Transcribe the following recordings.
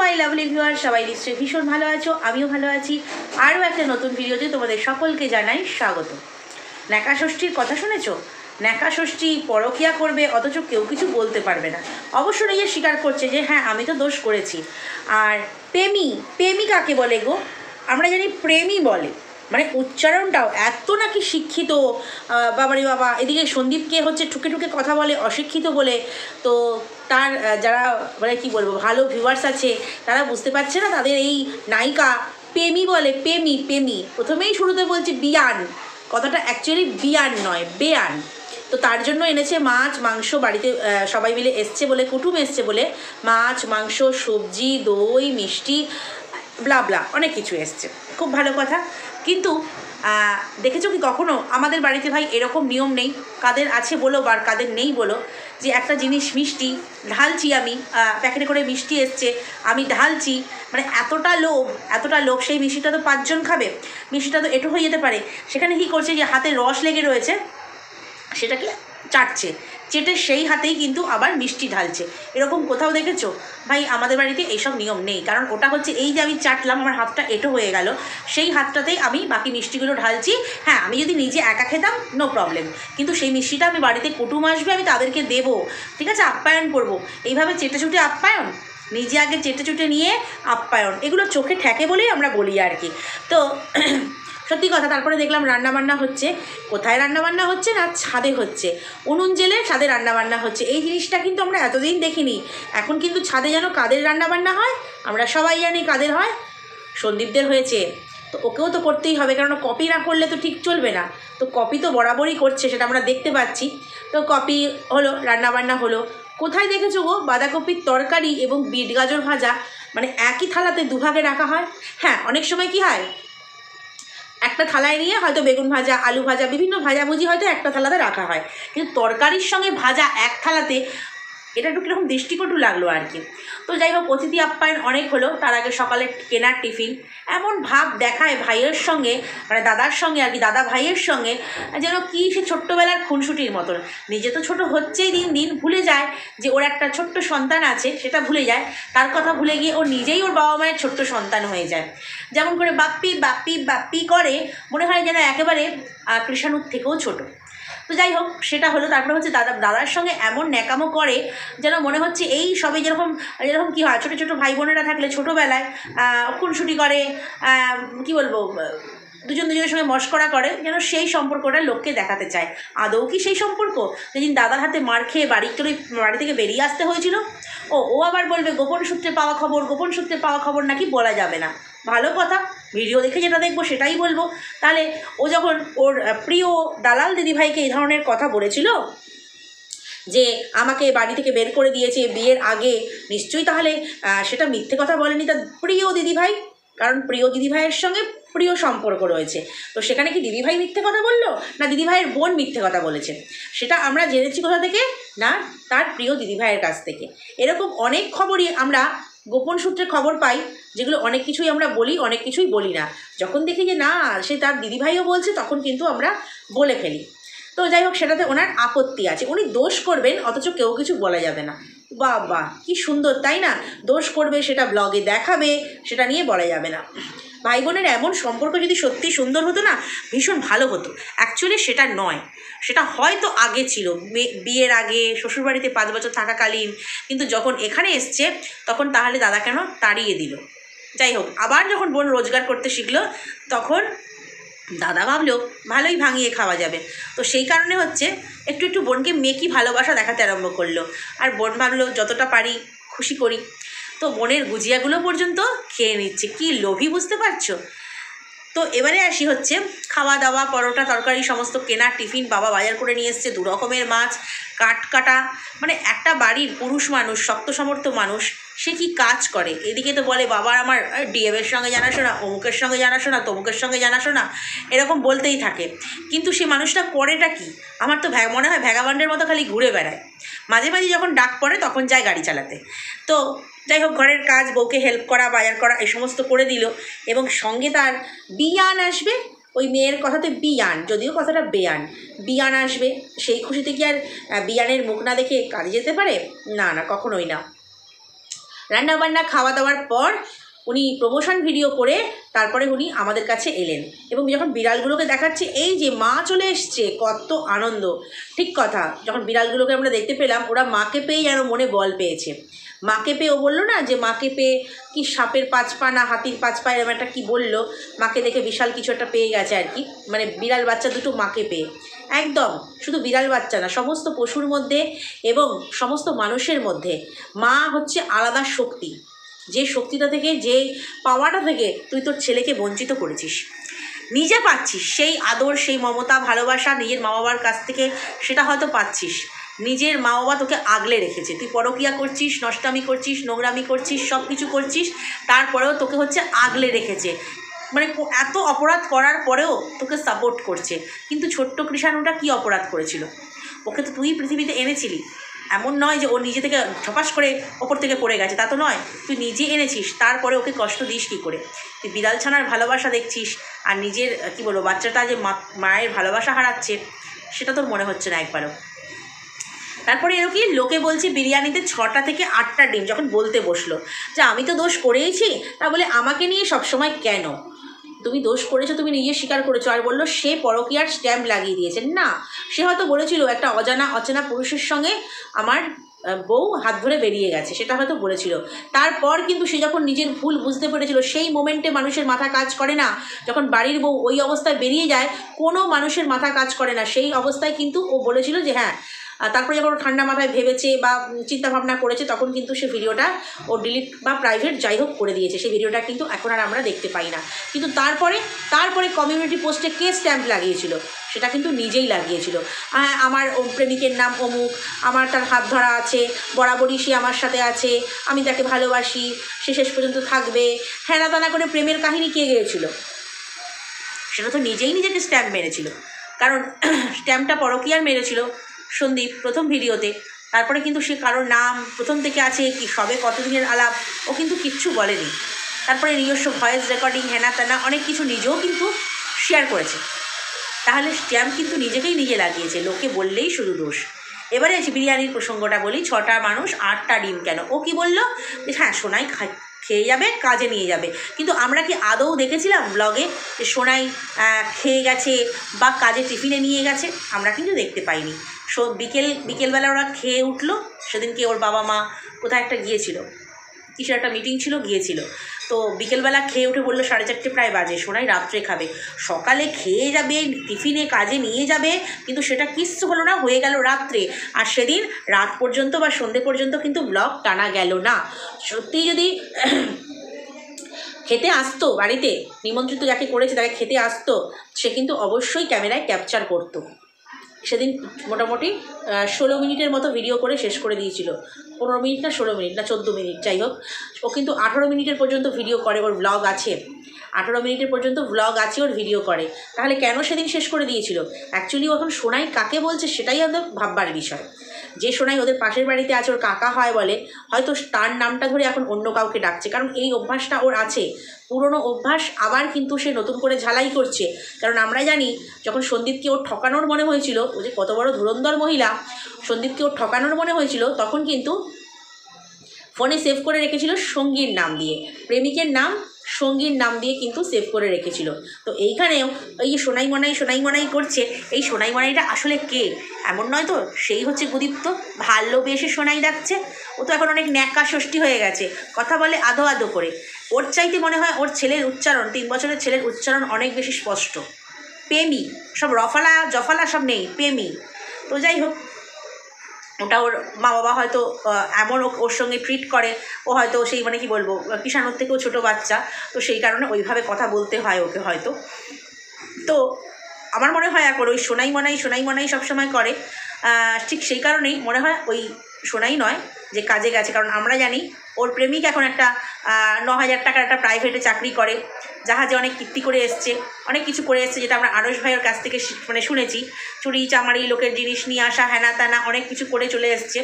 My lovely viewer, সবাই নিশ্চয়ই ভীষণ ভালো আছো, আমিও ভালো আছি। আরও একটা নতুন ভিডিওতে তোমাদের সকলকে জানাই স্বাগত। ন্যাকা ষষ্ঠীর কথা শুনেছো? ন্যাকা ষষ্ঠী পরকিয়া করবে অথচ কেউ কিছু বলতে পারবে না। অবশ্য নিজে স্বীকার করছে যে হ্যাঁ আমি তো দোষ করেছি। আর প্রেমী কাকে বলে গো? আমরা জানি প্রেমই বলে, মানে উচ্চারণটাও এত নাকি শিক্ষিত। বাবারে বাবা, এদিকে সন্দীপকে হচ্ছে ঠুকে ঠুকে কথা বলে অশিক্ষিত বলে। তো তার যারা মানে কি বলবো ভালো ভিউয়ার্স আছে তারা বুঝতে পারছে না তাদের এই নায়িকা প্রেমী বলে। প্রেমী প্রথমেই শুরুতে বলছে বিয়ান, কথাটা অ্যাকচুয়ালি বিয়ান নয়, বেয়ান। তো তার জন্য এনেছে মাছ মাংস, বাড়িতে সবাই মিলে এসছে বলে, কুটুম এসছে বলে মাছ মাংস সবজি দই মিষ্টি ব্লা ব্লা অনেক কিছু এসছে, খুব ভালো কথা। কিন্তু দেখেছো কি কখনো আমাদের বাড়িতে ভাই এরকম নিয়ম নেই? কাদের আছে বলো বা কাদের নেই বলো, যে একটা জিনিস মিষ্টি ঢালছি আমি, প্যাকেটে করে মিষ্টি এসছে আমি ঢালছি, মানে এতটা লোভ, সেই মিষ্টিটা তো 5 জন খাবে, মিষ্টিটা তো এঁটো হয়ে যেতে পারে। সেখানে কি করছে, যে হাতে রস লেগে রয়েছে সেটাকে চাটছে, চেটে সেই হাতেই কিন্তু আবার মিষ্টি ঢালছে। এরকম কোথাও দেখেছো? ভাই আমাদের বাড়িতে এইসব নিয়ম নেই, কারণ ওটা হচ্ছে এই যে আমি চাটলাম আমার হাতটা এঁটো হয়ে গেল, সেই হাতটাতেই আমি বাকি মিষ্টিগুলো ঢালছি। হ্যাঁ আমি যদি নিজে একা খেতাম নো প্রবলেম, কিন্তু সেই মিষ্টিটা আমি বাড়িতে কুটুম আসবে আমি তাদেরকে দেবো, ঠিক আছে, আপ্যায়ন করব। এইভাবে চেটে চুটে আপ্যায়ন, নিজে আগে চেটে চুটে নিয়ে আপ্যায়ন, এগুলো চোখে ঠেকে বলেই আমরা বলি আর কি। তো সত্যি কথা। তারপরে দেখলাম রান্নাবান্না হচ্ছে। কোথায় রান্নাবান্না হচ্ছে? না ছাদে হচ্ছে, উনুন জেলে ছাদে রান্নাবান্না হচ্ছে। এই জিনিসটা কিন্তু আমরা এতদিন দেখিনি। এখন কিন্তু ছাদে যেন কাদের রান্নাবান্না হয় আমরা সবাই জানি কাদের হয়, সন্দীপদের হয়েছে। তো ওকেও তো করতেই হবে, কারণ কপি না করলে তো ঠিক চলবে না। তো কপি তো বরাবরই করছে, সেটা আমরা দেখতে পাচ্ছি। তো কপি হলো, রান্নাবান্না হলো। কোথায় দেখেছো গো বাঁধাকপির তরকারি এবং বিট গাজর ভাজা মানে একই থালাতে দুভাগে রাখা হয়? হ্যাঁ অনেক সময় কি হয়, একটা থালায় নিয়ে হয়তো বেগুন ভাজা আলু ভাজা বিভিন্ন ভাজাভুজি হয়তো একটা থালাতে রাখা হয়, কিন্তু তরকারির সঙ্গে ভাজা এক থালাতে, এটা একটু কীরকম দৃষ্টিকটু লাগলো আর কি। তো যাই হোক, অতিথি আপ্যায়ন অনেক হলো। তার আগে সকালে কেনার টিফিন, এমন ভাব দেখায় ভাইয়ের সঙ্গে, মানে দাদার সঙ্গে আর কি, দাদা ভাইয়ের সঙ্গে, যেন কি সে ছোট্টবেলার খুনসুটির মতন। নিজে তো ছোট হচ্ছেই, দিন দিন ভুলে যায় যে ওর একটা ছোট্ট সন্তান আছে, সেটা ভুলে যায়। তার কথা ভুলে গিয়ে ও নিজেই ওর বাবা মায়ের ছোট্ট সন্তান হয়ে যায়। যেমন করে বাপ্পি বাপ্পি বাপ্পি করে, মনে হয় যেন একেবারে কৃষাণুর থেকেও ছোট। তো যাই হোক, সেটা হলো। তারপরে হচ্ছে দাদার সঙ্গে এমন ন্যাকামো করে যেন মনে হচ্ছে এই সবে যেরকম কী হয়, ছোটো ছোটো ভাই বোনেরা থাকলে ছোটোবেলায় খুনসুটি করে, কি বলবো, দুজনের সঙ্গে মশকরা করে, যেন সেই সম্পর্কটা লোককে দেখাতে চায়। আদৌ কি সেই সম্পর্ক? যেদিন দাদার হাতে মার খেয়ে বাড়ি থেকে বেরিয়ে আসতে হয়েছিল, ও আবার বলবে গোপন সূত্রে পাওয়া খবর নাকি বলা যাবে না। ভালো কথা, ভিডিও দেখে যেটা দেখবো সেটাই বলবো। তাহলে ও যখন ওর প্রিয় দালাল দিদিভাইকে এই ধরনের কথা বলেছিল যে আমাকে বাড়ি থেকে বের করে দিয়েছে বিয়ের আগে, নিশ্চয়ই তাহলে সেটা মিথ্যে কথা বলেনি তার প্রিয় দিদিভাই, কারণ প্রিয় দিদিভাইয়ের সঙ্গে প্রিয় সম্পর্ক রয়েছে। তো সেখানে কি দিদিভাই মিথ্যে কথা বললো, না দিদিভাইয়ের বোন মিথ্যে কথা বলেছে? সেটা আমরা জেনেছি কোথা থেকে? না তার প্রিয় দিদিভাইয়ের কাছ থেকে। এরকম অনেক খবরই আমরা গোপন সূত্রে খবর পাই, যেগুলো অনেক কিছুই আমরা বলি, অনেক কিছুই বলি না। যখন দেখি যে না সে তার দিদিভাইও বলছে, তখন কিন্তু আমরা বলে ফেলি। তো যাই হোক, সেটাতে ওনার আপত্তি আছে, উনি দোষ করবেন অথচ কেউ কিছু বলা যাবে না। বাহ কি সুন্দর, তাই না? দোষ করবে, সেটা ব্লগে দেখাবে, সেটা নিয়ে বলা যাবে না। ভাই বোনের এমন সম্পর্ক যদি সত্যি সুন্দর হতো না, ভীষণ ভালো হতো। অ্যাকচুয়ালি সেটা নয়, সেটা হয়তো আগে ছিল বিয়ের আগে শ্বশুরবাড়িতে 5 বছর থাকাকালীন, কিন্তু যখন এখানে এসছে তখন তাহলে দাদা কেন তাড়িয়ে দিল? যাই হোক, আবার যখন বোন রোজগার করতে শিখলো তখন দাদা ভাবলো ভালোই ভাঙিয়ে খাওয়া যাবে। তো সেই কারণে হচ্ছে একটু বোনকে মেকি ভালোবাসা দেখাতে আরম্ভ করলো। আর বোন ভাবলো যতটা পারি খুশি করি। তো বোনের গুজিয়াগুলো পর্যন্ত খেয়ে নিচ্ছে, কি লোভী বুঝতে পারছো? তো এবারে আসি হচ্ছে খাওয়া দাওয়া, পরোটা তরকারি সমস্ত কেনা টিফিন, বাবা বাজার করে নিয়ে এসছে 2 রকমের মাছ কাটা। মানে একটা বাড়ির পুরুষ মানুষ, শক্ত সমর্থ মানুষ, সে কি কাজ করে? এদিকে তো বলে বাবা আমার ডিএমের সঙ্গে জানাশো না, অমুকের সঙ্গে জানাশো না, তমুকের সঙ্গে জানাশো না, এরকম বলতেই থাকে। কিন্তু সে মানুষটা করেটা কি? আমার তো মনে হয় ভ্যাগাবান্ডের মতো খালি ঘুরে বেড়ায়। মাঝে মাঝে যখন ডাক পড়ে তখন যায় গাড়ি চালাতে। তো যাই হোক, ঘরের কাজ, বউকে হেল্প করা, বাজার করা, এই সমস্ত করে দিল। এবং সঙ্গে তার বিয়ান আসবে, ওই মেয়ের কথাতে বিয়ান, যদিও কথাটা বিয়ান আসবে। সেই খুশিতে কি আর বিয়ানের মুখ না দেখে কাজে যেতে পারে? না কখনোই না। রান্নাবান্না খাওয়া দাওয়ার পর উনি প্রমোশন ভিডিও করে তারপরে উনি আমাদের কাছে এলেন এবং যখন বিড়ালগুলোকে দেখাচ্ছে এই যে মা চলে এসছে, কত আনন্দ। ঠিক কথা, যখন বিড়ালগুলোকে আমরা দেখতে পেলাম ওরা মাকে পেয়ে যেন মনে বল পেয়েছে। মাকে পেয়ে ও বললো না যে মাকে পেয়ে কি সাপের 5 পা না হাতির 5 পা এরকম একটা কি বললো, মাকে দেখে বিশাল কিছু একটা পেয়ে গেছে আর কি, মানে বিড়াল বাচ্চা দুটো মাকে পেয়ে। একদম, শুধু বিড়াল বাচ্চা না, সমস্ত পশুর মধ্যে এবং সমস্ত মানুষের মধ্যে মা হচ্ছে আলাদা শক্তি। যে শক্তিটা থেকে, যে পাওয়াটা থেকে তুই তোর ছেলেকে বঞ্চিত করেছিস, নিজে পাচ্ছিস সেই আদর, সেই মমতা, ভালোবাসা নিজের মা বাবার কাছ থেকে, সেটা হয়তো পাচ্ছিস। নিজের মা বাবা তোকে আগলে রেখেছে, তুই পরকিয়া করছিস, নষ্টামি করছিস, নোংরামি করছিস, সব কিছু করছিস, তারপরেও তোকে হচ্ছে আগলে রেখেছে। মানে এত অপরাধ করার পরেও তোকে সাপোর্ট করছে। কিন্তু ছোট্ট কৃষাণুটা কী অপরাধ করেছিল? ওকে তো তুই পৃথিবীতে এনেছিলি। এমন নয় যে ও নিজে থেকে ঝপাস করে ওপর থেকে পড়ে গেছে, তা তো নয়, তুই নিজে এনেছিস, তারপরে ওকে কষ্ট দিস কী করে? তুই বিড়াল ছানার ভালোবাসা দেখছিস আর নিজের কী বলবো বাচ্চাটা যে মায়ের ভালোবাসা হারাচ্ছে সেটা তোর মনে হচ্ছে না একবারও। তারপরে এরকম লোকে বলছে বিরিয়ানিতে 6টা থেকে 8টা ডিম, যখন বলতে বসলো যে আমি তো দোষ করেইছি, তা বলে আমাকে নিয়ে সবসময় কেন? তুমি দোষ করেছো, তুমি নিজে স্বীকার করেছো। আর বললো সে পরকীয়ার স্ট্যাম্প লাগিয়ে দিয়েছে। না, সে হয়তো বলেছিল একটা অচেনা পুরুষের সঙ্গে আমার বউ হাত ধরে বেরিয়ে গেছে, সেটা হয়তো বলেছিল। তারপর কিন্তু সে যখন নিজের ভুল বুঝতে পেরেছিল, সেই মোমেন্টে মানুষের মাথা কাজ করে না। যখন বাড়ির বউ ওই অবস্থায় বেরিয়ে যায়, কোনো মানুষের মাথা কাজ করে না। সেই অবস্থায় কিন্তু ও বলেছিল যে হ্যাঁ, তারপরে যখন ঠান্ডা মাথায় ভেবেছে বা চিন্তাভাবনা করেছে, তখন কিন্তু সে ভিডিওটা ও ডিলিট বা প্রাইভেট যাই হোক করে দিয়েছে। সেই ভিডিওটা কিন্তু এখন আর আমরা দেখতে পাই না। কিন্তু তারপরে কমিউনিটি পোস্টে কে স্ট্যাম্প লাগিয়েছিল? সেটা কিন্তু নিজেই লাগিয়েছিল। আমার প্রেমিকের নাম অমুক, আমার তার হাত ধরা আছে, বরাবরই সে আমার সাথে আছে, আমি তাকে ভালোবাসি, সে শেষ পর্যন্ত থাকবে, হ্যানা তানা করে প্রেমের কাহিনী কে গিয়েছিল? সেটা তো নিজেই নিজেকে স্ট্যাম্প মেরেছিল। কারণ স্ট্যাম্পটা পরকীয়ার মেরেছিল সন্দীপ প্রথম ভিডিওতে। তারপরে কিন্তু সে কারোর নাম প্রথম থেকে আছে কি সবে কতদিনের আলাপ, ও কিন্তু কিচ্ছু বলেনি। তারপরে নিজস্ব ভয়েস রেকর্ডিং হেনা তেনা অনেক কিছু নিজেও কিন্তু শেয়ার করেছে। তাহলে স্ট্যাম্প কিন্তু নিজেকেই নিজে লাগিয়েছে, লোকে বললেই শুধু দোষ। এবারে আছে বিরিয়ানির প্রসঙ্গটা বলি, 6টা মানুষ 8টা ডিম কেন? ও কি বললো যে হ্যাঁ সোনাই খেয়ে যাবে, কাজে নিয়ে যাবে। কিন্তু আমরা কি আদৌ দেখেছিলাম ব্লগে যে সোনাই খেয়ে গেছে বা কাজে টিফিনে নিয়ে গেছে? আমরা কিন্তু দেখতে পাইনি। বিকেলবেলা ওরা খেয়ে উঠলো, সেদিনকে ওর বাবা মা কোথায় একটা গিয়েছিল, কিসের একটা মিটিং ছিল, গিয়েছিল। তো বিকেলবেলা খেয়ে উঠে বললো 4:30 প্রায় বাজে, সোনাই রাত্রে খাবে। সকালে খেয়ে যাবে, টিফিনে কাজে নিয়ে যাবে, কিন্তু সেটা কিচ্ছু হলো না, হয়ে গেল রাত্রে। আর সেদিন রাত পর্যন্ত বা সন্ধে পর্যন্ত কিন্তু ব্লগ টানা গেল না। সত্যিই যদি খেতে আসতো, বাড়িতে নিমন্ত্রিত যাকে করেছে তাকে খেতে আসতো, সে কিন্তু অবশ্যই ক্যামেরায় ক্যাপচার করতো। সেদিন মোটামুটি 16 মিনিটের মতো ভিডিও করে শেষ করে দিয়েছিল। 15 মিনিট না 16 মিনিট না 14 মিনিট, যাই হোক। ও কিন্তু 18 মিনিটের পর্যন্ত ভিডিও করে, ওর ব্লগ আছে। 18 মিনিটের পর্যন্ত ব্লগ আছে, ওর ভিডিও করে। তাহলে কেন সেদিন শেষ করে দিয়েছিল? অ্যাকচুয়ালি এখন সোনাই কাকে বলছে সেটাই আমাদের ভাববার বিষয়। যে সোনাই ওদের পাশের বাড়িতে আছে, ওর কাকা হয় বলে, হয়তো তার নামটা ধরে এখন অন্য কাউকে ডাকছে, কারণ এই অভ্যাসটা ওর আছে, পুরনো অভ্যাস। আবার কিন্তু সে নতুন করে ঝালাই করছে। কারণ আমরা জানি যখন সন্দীপকে ওর ঠকানোর মনে হয়েছিল, ও যে কত বড় ধুরন্ধর মহিলা, সন্দীপকে ওর ঠকানোর মনে হয়েছিল, তখন কিন্তু ফোনে সেভ করে রেখেছিল সঙ্গীর নাম দিয়ে, প্রেমিকের নাম সঙ্গীর নাম দিয়ে কিন্তু সেভ করে রেখেছিল। তো এইখানেও এই যে সোনাই মনাই করছে, এই সোনাই মনাইটা আসলে কে? এমন নয় তো সেই হচ্ছে গুদীপ্ত, ভালোবেসে সোনাই ডাকছে। ও তো এখন অনেক ন্যাকা ষষ্ঠী হয়ে গেছে, কথা বলে আধো আধো করে। ওর চাইতে মনে হয় ওর ছেলের উচ্চারণ, 3 বছরের ছেলের উচ্চারণ অনেক বেশি স্পষ্ট। প্রেমী, সব রফালা জফালা সব নেই, প্রেমী। তো যাই হোক, ওটা ওর মা বাবা হয়তো এমন ওর সঙ্গে ট্রিট করে, ও হয়তো সেই মানে কি বলবো কিষাণুর থেকেও ছোটো বাচ্চা, তো সেই কারণে ওইভাবে কথা বলতে হয় ওকে হয়তো। তো আমার মনে হয় এখন ওই সোনাই মনাই সবসময় করে, ঠিক সেই কারণেই মনে হয় ওই সোনাই নয় যে কাজে গেছে। কারণ আমরা জানি ওর প্রেমিক এখন একটা 9,000 টাকার একটা প্রাইভেটে চাকরি করে, জাহাজে অনেক কীর্তি করে এসছে, অনেক কিছু করে এসছে, যেটা আমরা আরশ ভাইয়ের কাছ থেকে মানে শুনেছি। চুরি চামারি, লোকের জিনিস নিয়ে আসা, হ্যানা ত্যানা অনেক কিছু করে চলে এসছে।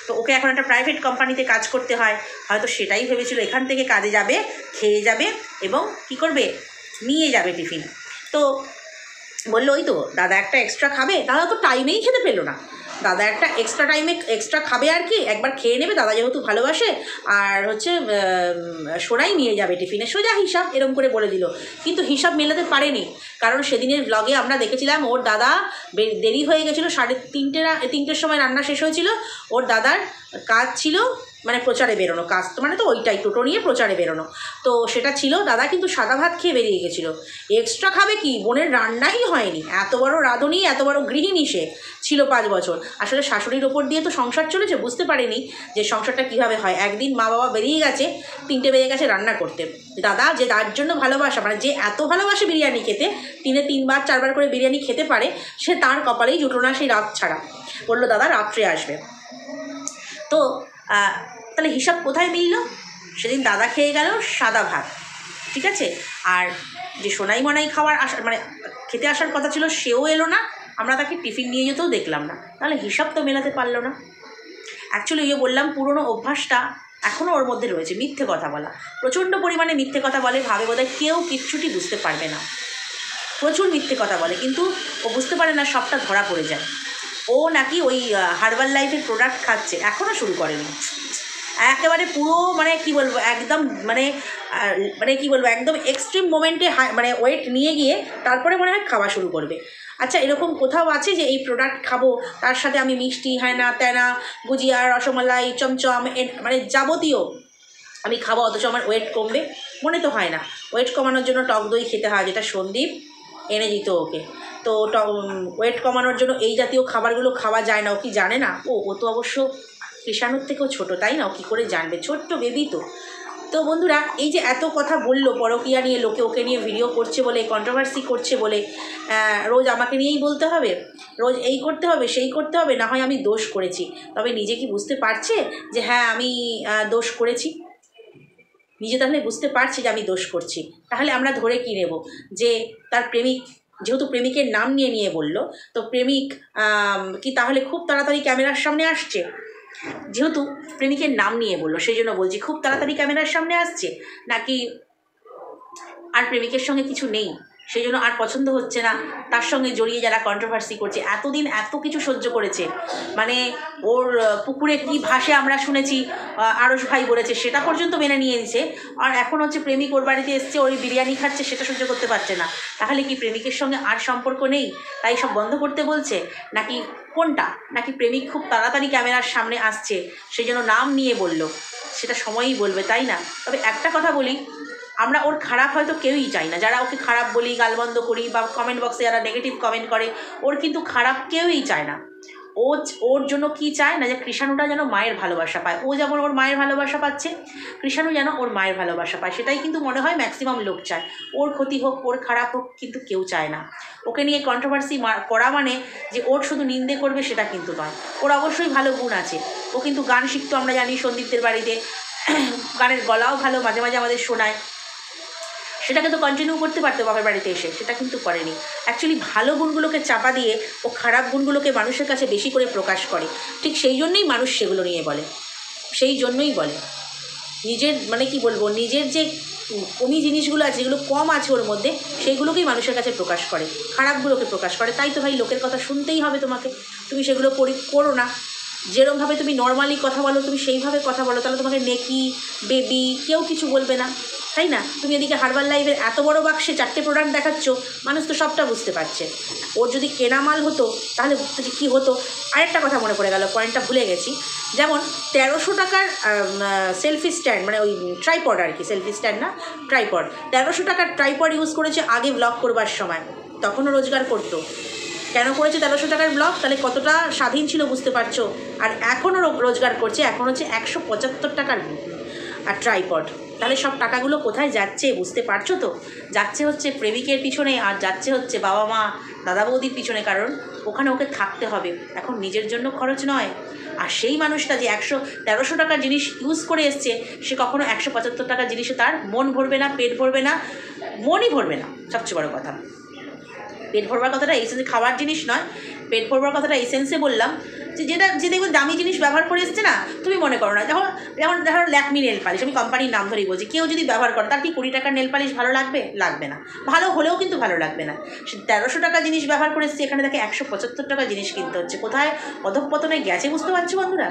তো ওকে এখন একটা প্রাইভেট কোম্পানিতে কাজ করতে হয়, হয়তো সেটাই ভেবেছিল এখান থেকে কাজে যাবে, খেয়ে যাবে এবং কি করবে, নিয়ে যাবে টিফিন। তো বললো ওই তো দাদা একটা এক্সট্রা খাবে, দাদা তো টাইমেই খেতে পেলো না। দাদা একটা এক্সট্রা খাবে আর কি, একবার খেয়ে নেবে, দাদা যেহেতু ভালোবাসে, আর হচ্ছে সোনাই নিয়ে যাবে টিফিনে, সোজা হিসাব এরম করে বলে দিল। কিন্তু হিসাব মেলাতে পারেনি, কারণ সেদিনের ব্লগে আমরা দেখেছিলাম ওর দাদা দেরি হয়ে গেছিলো, 3:30-3টের সময় রান্না শেষ হয়েছিল। ওর দাদার কাজ ছিল মানে প্রচারে বেরোনো, কাজ তো মানে তো ওইটাই, টোটো নিয়ে প্রচারে বেরোনো, তো সেটা ছিল। দাদা কিন্তু সাদা ভাত খেয়ে বেরিয়ে গেছিলো। এক্সট্রা খাবে কি, বোনের রান্নাই হয়নি, এত বড় রাঁধুনি, এত বড় গৃহিণী সে ছিল 5 বছর। আসলে শাশুড়ির ওপর দিয়ে তো সংসার চলেছে, বুঝতে পারেনি যে সংসারটা কীভাবে হয়। একদিন মা বাবা বেরিয়ে গেছে, 3টে বেজে গেছে রান্না করতে। দাদা যে তার জন্য ভালোবাসা, মানে যে এত ভালোবাসে বিরিয়ানি খেতে, দিনে 3-4 বার করে বিরিয়ানি খেতে পারে, সে তার কপালেই জুটলো না সেই রাত ছাড়া। বললো দাদা রাত্রে আসবে। তো তাহলে হিসাব কোথায় মিলল? সেদিন দাদা খেয়ে গেল সাদা ভাত, ঠিক আছে, আর যে সোনাই মনাই মানে খেতে আসার কথা ছিল সেও এলো না, আমরা তাকে টিফিন নিয়ে যেতেও দেখলাম না। তাহলে হিসাব তো মেলাতে পারলো না। অ্যাকচুয়ালি বললাম পুরনো অভ্যাসটা এখনও ওর মধ্যে রয়েছে, মিথ্যে কথা বলা, প্রচণ্ড পরিমাণে মিথ্যে কথা বলে, ভাবে বোধহয় কেউ কিচ্ছুটি বুঝতে পারবে না, প্রচুর মিথ্যে কথা বলে, কিন্তু ও বুঝতে পারে না সবটা ধরা পড়ে যায়। ও নাকি ওই হার্বাল লাইফের প্রোডাক্ট খাচ্ছে, এখনও শুরু করেনি, একেবারে পুরো মানে কি বলবো একদম মানে কি বলবো একদম এক্সট্রিম মোমেন্টে মানে ওয়েট নিয়ে গিয়ে তারপরে মনে হয় খাওয়া শুরু করবে। আচ্ছা এরকম কোথাও আছে যে এই প্রোডাক্ট খাবো তার সাথে আমি মিষ্টি, হ্যানা ত্যানা, গুজিয়া, রসমালাই, চমচম, মানে যাবতীয় আমি খাবো, অথচ আমার ওয়েট কমবে? মনে তো হয় না। ওয়েট কমানোর জন্য টক দই খেতে হয়, যেটা সন্দীপ এনে দিত ওকে। তো ওয়েট কমানোর জন্য এই জাতীয় খাবারগুলো খাওয়া যায় না, ও কি জানে না? ও তো অবশ্য কৃষাণুর থেকেও ছোটো, তাই না? ও কী করে জানবে, ছোট্ট বেবি তো। তো বন্ধুরা, এই যে এত কথা বললো পরকীয়া নিয়ে, লোকে ওকে নিয়ে ভিডিও করছে বলে, কন্ট্রোভার্সি করছে বলে, রোজ আমাকে নিয়েই বলতে হবে, রোজ এই করতে হবে, সেই করতে হবে, না হয় আমি দোষ করেছি। তবে নিজে কি বুঝতে পারছে যে হ্যাঁ আমি দোষ করেছি? নিজে তাহলে বুঝতে পারছি যে আমি দোষ করছি, তাহলে আমরা ধরে কী নেব যে তার প্রেমিক, যেহেতু প্রেমিকের নাম নিয়ে বলল, তো প্রেমিক কি তাহলে খুব তাড়াতাড়ি ক্যামেরার সামনে আসছে? যেহেতু প্রেমিকের নাম নিয়ে বললো সেই জন্য বলছি, খুব তাড়াতাড়ি ক্যামেরার সামনে আসছে, নাকি আর প্রেমিকের সঙ্গে কিছু নেই সেই জন্য আর পছন্দ হচ্ছে না? তার সঙ্গে জড়িয়ে যারা কন্ট্রোভার্সি করছে, এতদিন এত কিছু সহ্য করেছে, মানে ওর পুকুরে কী ভাসে আমরা শুনেছি, আরশ ভাই বলেছে, সেটা পর্যন্ত মেনে নিয়ে নিছে, আর এখন হচ্ছে প্রেমিক ওর বাড়িতে এসছে, ওই বিরিয়ানি খাচ্ছে, সেটা সহ্য করতে পারছে না। তাহলে কি প্রেমিকের সঙ্গে আর সম্পর্ক নেই তাই সব বন্ধ করতে বলছে, নাকি কোনটা? নাকি প্রেমিক খুব তাড়াতাড়ি ক্যামেরার সামনে আসছে সেই জন্য নাম নিয়ে বলল? সেটা সময়ই বলবে, তাই না? তবে একটা কথা বলি, আমরা ওর খারাপ হয়তো কেউই চাই না, যারা ওকে খারাপ বলি, গালবন্ধ করি, বা কমেন্ট বক্সে যারা নেগেটিভ কমেন্ট করে, ওর কিন্তু খারাপ কেউই চায় না। ওর জন্য কি চায় না যে কৃষাণুটা যেন মায়ের ভালোবাসা পায়, ও যেমন ওর মায়ের ভালোবাসা পাচ্ছে, কৃষাণু যেন ওর মায়ের ভালোবাসা পায়, সেটাই কিন্তু মনে হয় ম্যাক্সিমাম লোক চায়। ওর ক্ষতি হোক, ওর খারাপ হোক, কিন্তু কেউ চায় না। ওকে নিয়ে কন্ট্রোভার্সি করা মানে যে ওর শুধু নিন্দে করবে সেটা কিন্তু নয়, ওর অবশ্যই ভালো গুণ আছে। ও কিন্তু গান শিখতো, আমরা জানি, সন্দীপদের বাড়িতে গানের গলাও ভালো, মাঝে মাঝে আমাদের শোনায়, সেটাকে তো কন্টিনিউ করতে পারতো বাবার বাড়িতে এসে, সেটা কিন্তু করেনি। অ্যাকচুয়ালি ভালো গুণগুলোকে চাপা দিয়ে ও খারাপ গুণগুলোকে মানুষের কাছে বেশি করে প্রকাশ করে, ঠিক সেই জন্যই মানুষ সেগুলো নিয়ে বলে, সেই জন্যই বলে নিজের মানে কি বলবো, নিজের যে কমি জিনিসগুলো আছে, যেগুলো কম আছে ওর মধ্যে, সেইগুলোকেই মানুষের কাছে প্রকাশ করে, খারাপগুলোকে প্রকাশ করে। তাই তো ভাই, লোকের কথা শুনতেই হবে তোমাকে, তুমি সেগুলো করো না। যেরমভাবে তুমি নর্মালি কথা বলো, তুমি সেইভাবে কথা বলো, তাহলে তোমাকে নেকি, বেবি কেউ কিছু বলবে না, তাই না? তুমি এদিকে হার্বাল লাইফের এত বড় বাক্সে 4টে প্রোডাক্ট দেখাচ্ছ, মানুষ তো সবটা বুঝতে পারছে। ওর যদি কেনা মাল হতো তাহলে কী হতো? আরেকটা কথা মনে পড়ে গেল, পয়েন্টটা ভুলে গেছি। যেমন 1300 টাকার সেলফি স্ট্যান্ড, মানে ওই ট্রাইপড আর কি, সেলফি স্ট্যান্ড না, ট্রাইপড, 1300 টাকার ট্রাইপড ইউজ করেছে আগে ব্লগ করবার সময়, তখনও রোজগার করতো। কেন করেছে 1300 টাকার ব্লগ? তাহলে কতটা স্বাধীন ছিল বুঝতে পারছো। আর এখনও রোজগার করছে, এখন হচ্ছে 175 টাকার আর ট্রাইপড। তাহলে সব টাকাগুলো কোথায় যাচ্ছে বুঝতে পারছো তো? যাচ্ছে হচ্ছে প্রেমিকের পিছনে, আর যাচ্ছে হচ্ছে বাবা মা, দাদা বৌদির পিছনে, কারণ ওখানে ওকে থাকতে হবে, এখন নিজের জন্য খরচ নয়। আর সেই মানুষটা যে 1300 টাকার জিনিস ইউজ করে এসছে, সে কখনো 175 টাকার জিনিসে তার মন ভরবে না, পেট ভরবে না, মনই ভরবে না। সবচেয়ে বড় কথা, পেট ভরবার কথাটা এই সেন্সে, খাওয়ার জিনিস নয়, পেট ভরবার কথাটা এই সেন্সে বললাম যে দেখবে দামি জিনিস ব্যবহার করে এসছে না, তুমি মনে করো না, যেমন ধরো ল্যাকমি নেল পালিশ, আমি কোম্পানির নাম ধরেই বলছি, কেউ যদি ব্যবহার করে তার কি 20 টাকার নেল পালিশ ভালো লাগবে না, ভালো হলেও কিন্তু ভালো লাগবে না। সে 1300 টাকা জিনিস ব্যবহার করে এসছে, এখানে দেখে 175 টাকা জিনিস কিনতে হচ্ছে। কোথায় অধঃপতনে গেছে বুঝতে পারছো বন্ধুরা?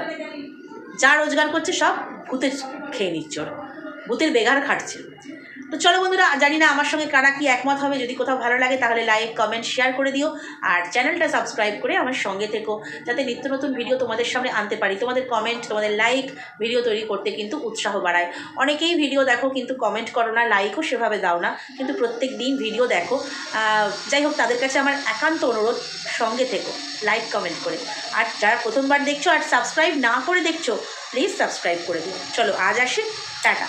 যা রোজগার করছে সব ভূতে খেয়ে নিচ্ছে, ওরা ভূতের বেগার খাটছে। তো চলো বন্ধুরা, জানি না আমার সঙ্গে কারা কি একমত হবে। যদি কোথাও ভালো লাগে তাহলে লাইক কমেন্ট শেয়ার করে দিও, আর চ্যানেলটা সাবস্ক্রাইব করে আমার সঙ্গে থেকো, যাতে নিত্য নতুন ভিডিও তোমাদের সামনে আনতে পারি। তোমাদের কমেন্ট, তোমাদের লাইক ভিডিও তৈরি করতে কিন্তু উৎসাহ বাড়ায়। অনেকেই ভিডিও দেখো কিন্তু কমেন্ট করো না, লাইকও সেভাবে দাও না, কিন্তু প্রত্যেক দিন ভিডিও দেখো। যাই হোক, তাদের কাছে আমার একান্ত অনুরোধ, সঙ্গে থেকো লাইক কমেন্ট করে। আর যারা প্রথমবার দেখছো আর সাবস্ক্রাইব না করে দেখছো, প্লিজ সাবস্ক্রাইব করে দিও। চলো আজ আসি, টাটা।